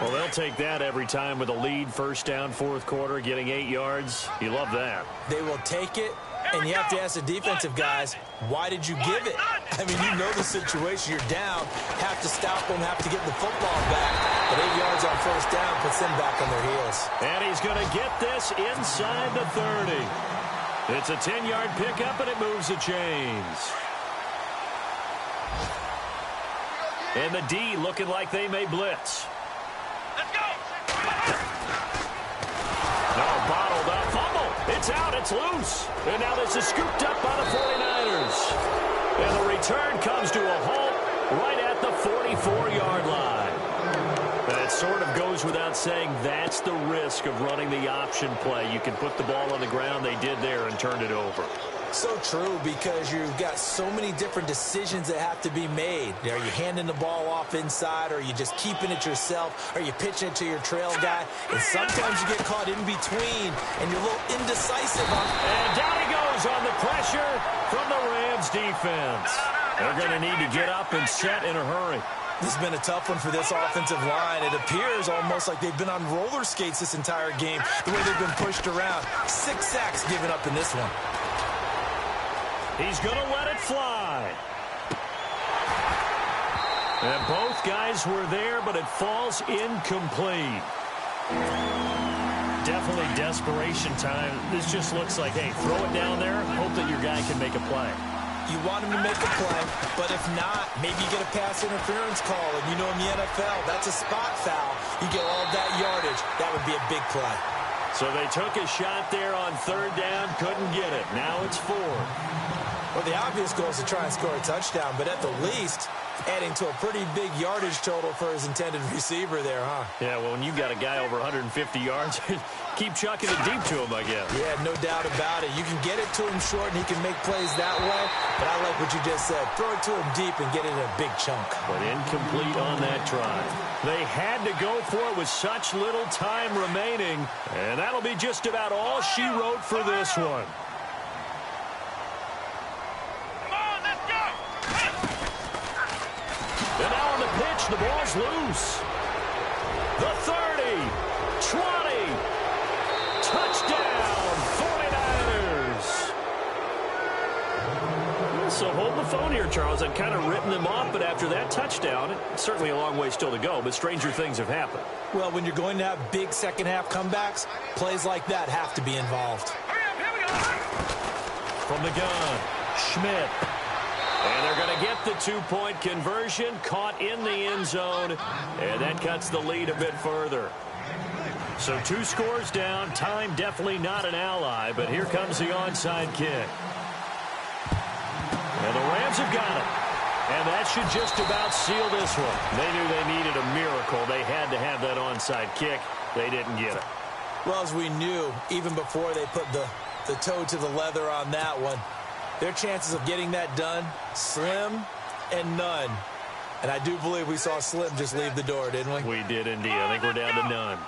Well, they'll take that every time with a lead. 1st down, 4th quarter, getting 8 yards. You love that. They will take it, and you have to ask the defensive guys, why did you give it? I mean, you know the situation. You're down, have to stop them, have to get the football back. But 8 yards on 1st down puts them back on their heels. And he's going to get this inside the 30. It's a 10-yard pickup, and it moves the chains. And the D looking like they may blitz. Let's go. No, bottled up. Fumble. It's out. It's loose. And now this is scooped up by the 49ers. And the return comes to a halt right at the 44-yard line. That sort of goes without saying. That's the risk of running the option play. You can put the ball on the ground. They did there and turned it over. So true, because you've got so many different decisions that have to be made. Are you handing the ball off inside, or are you just keeping it yourself? Are you pitching it to your trail guy? And sometimes you get caught in between, and you're a little indecisive. And down he goes on the pressure from the Rams defense. They're going to need to get up and set in a hurry. This has been a tough one for this offensive line. It appears almost like they've been on roller skates this entire game, the way they've been pushed around. 6 sacks given up in this one. He's going to let it fly. And both guys were there, but it falls incomplete. Definitely desperation time. This just looks like, hey, throw it down there, hope that your guy can make a play. You want him to make a play, but if not, maybe you get a pass interference call. And you know in the NFL, that's a spot foul. You get all that yardage. That would be a big play. So they took a shot there on 3rd down, couldn't get it. Now it's 4. Well, the obvious goal is to try and score a touchdown, but at the least, adding to a pretty big yardage total for his intended receiver there, huh? Yeah, well, when you've got a guy over 150 yards, keep chucking it deep to him, I guess. Yeah, no doubt about it. You can get it to him short, and he can make plays that way, but I like what you just said. Throw it to him deep and get it in a big chunk. But incomplete on that try. They had to go for it with such little time remaining, and that'll be just about all she wrote for this one. And now on the pitch, the ball's loose. The 30, 20, touchdown, 49ers. So hold the phone here, Charles. I've kind of written them off, but after that touchdown, it's certainly a long way still to go, but stranger things have happened. Well, when you're going to have big second-half comebacks, plays like that have to be involved. From the gun, Schmidt. And they're going to get the 2-point conversion, caught in the end zone, and that cuts the lead a bit further. So 2 scores down, time definitely not an ally, but here comes the onside kick. And the Rams have got it. And that should just about seal this one. They knew they needed a miracle. They had to have that onside kick. They didn't get it. Well, as we knew, even before they put the toe to the leather on that one, their chances of getting that done, slim and none. And I do believe we saw Slim just leave the door, didn't we? We did indeed. I think we're down to none.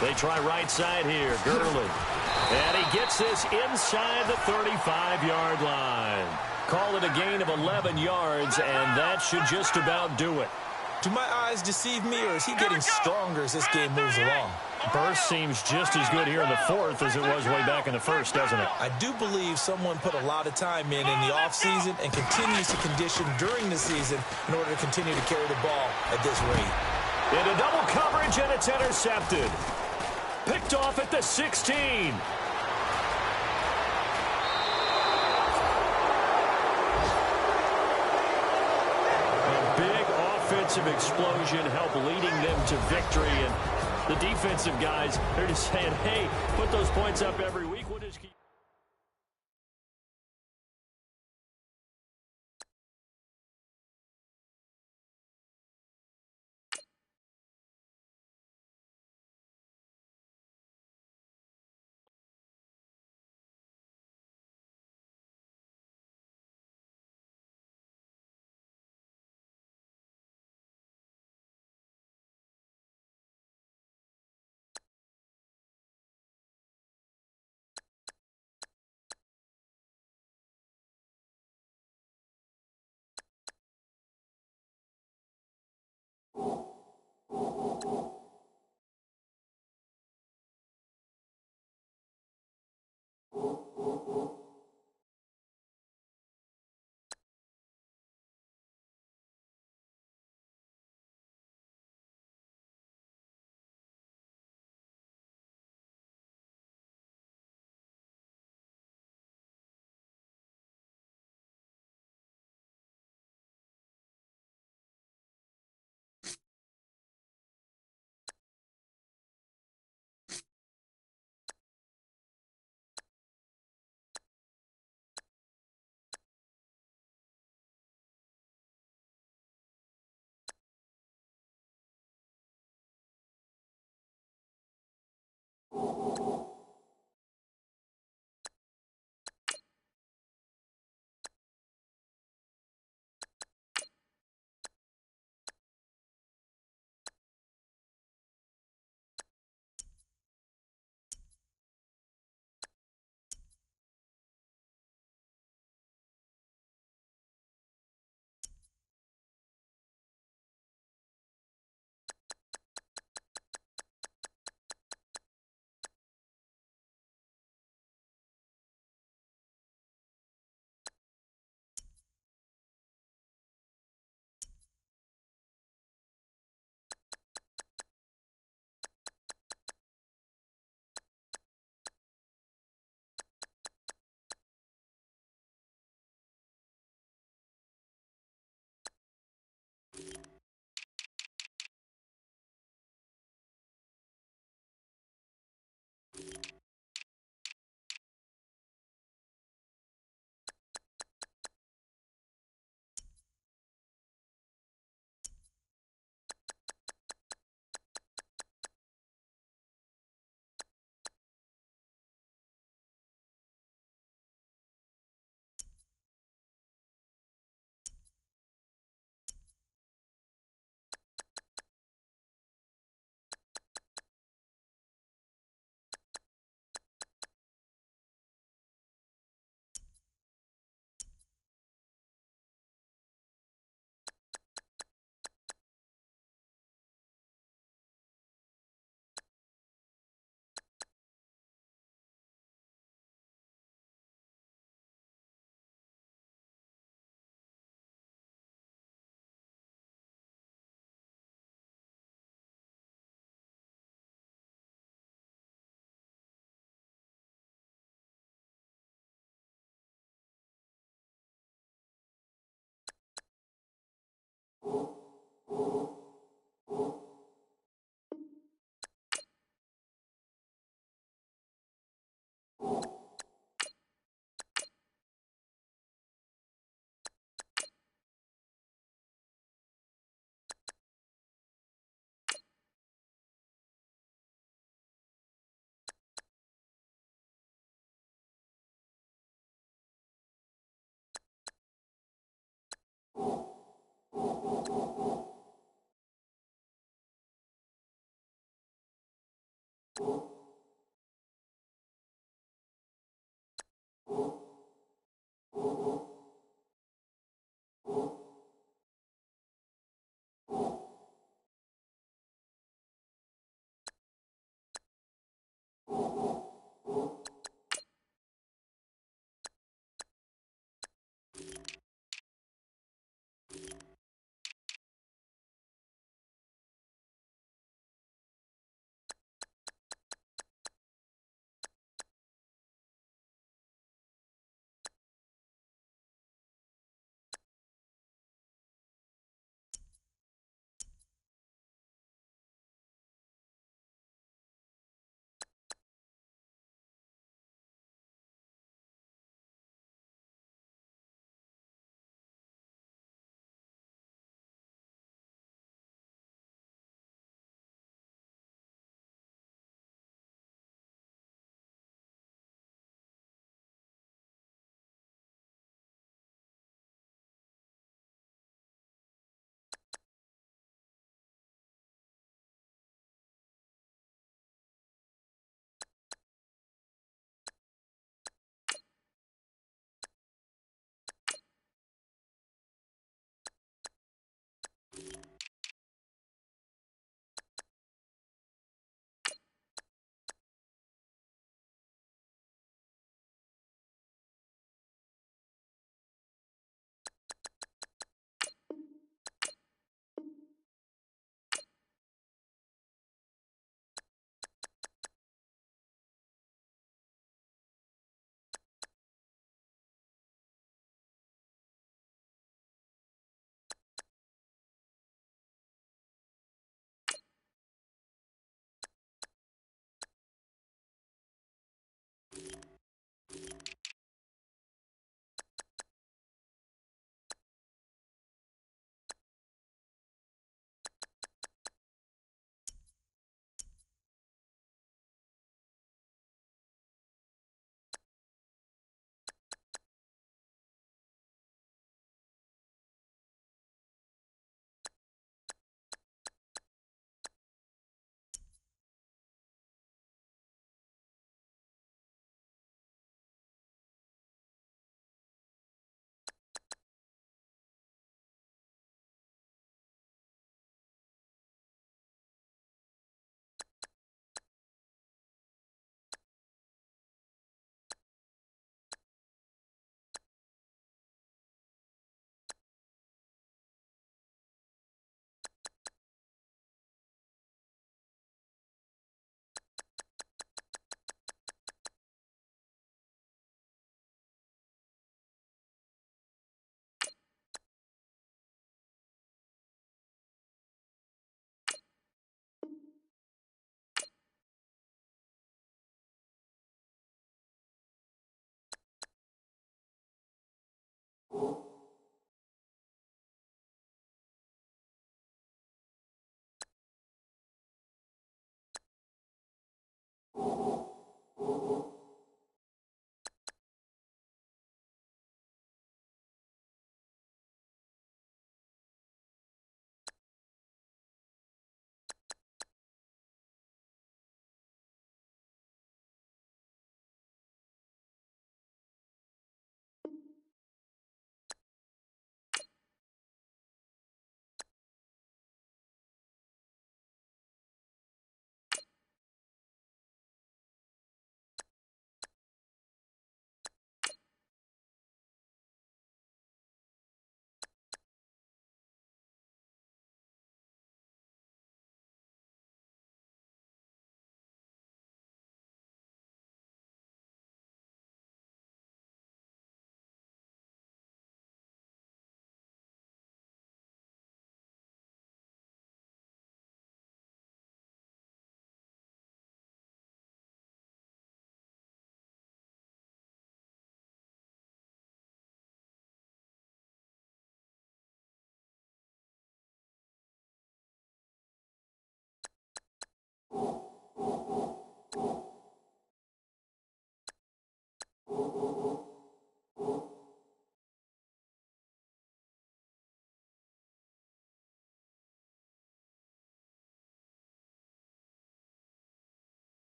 They try right side here. Gurley. And he gets this inside the 35-yard line. Call it a gain of 11 yards, and that should just about do it. Do my eyes deceive me, or is he getting stronger as this game moves along? burst seems just as good here in the fourth as it was way back in the first, doesn't it? I do believe someone put a lot of time in the offseason and continues to condition during the season in order to continue to carry the ball at this rate. Into double coverage, and it's intercepted. Picked off at the 16. A big offensive explosion helped leading them to victory, and the defensive guys, they're just saying, hey, put those points up every week. We'll just keep...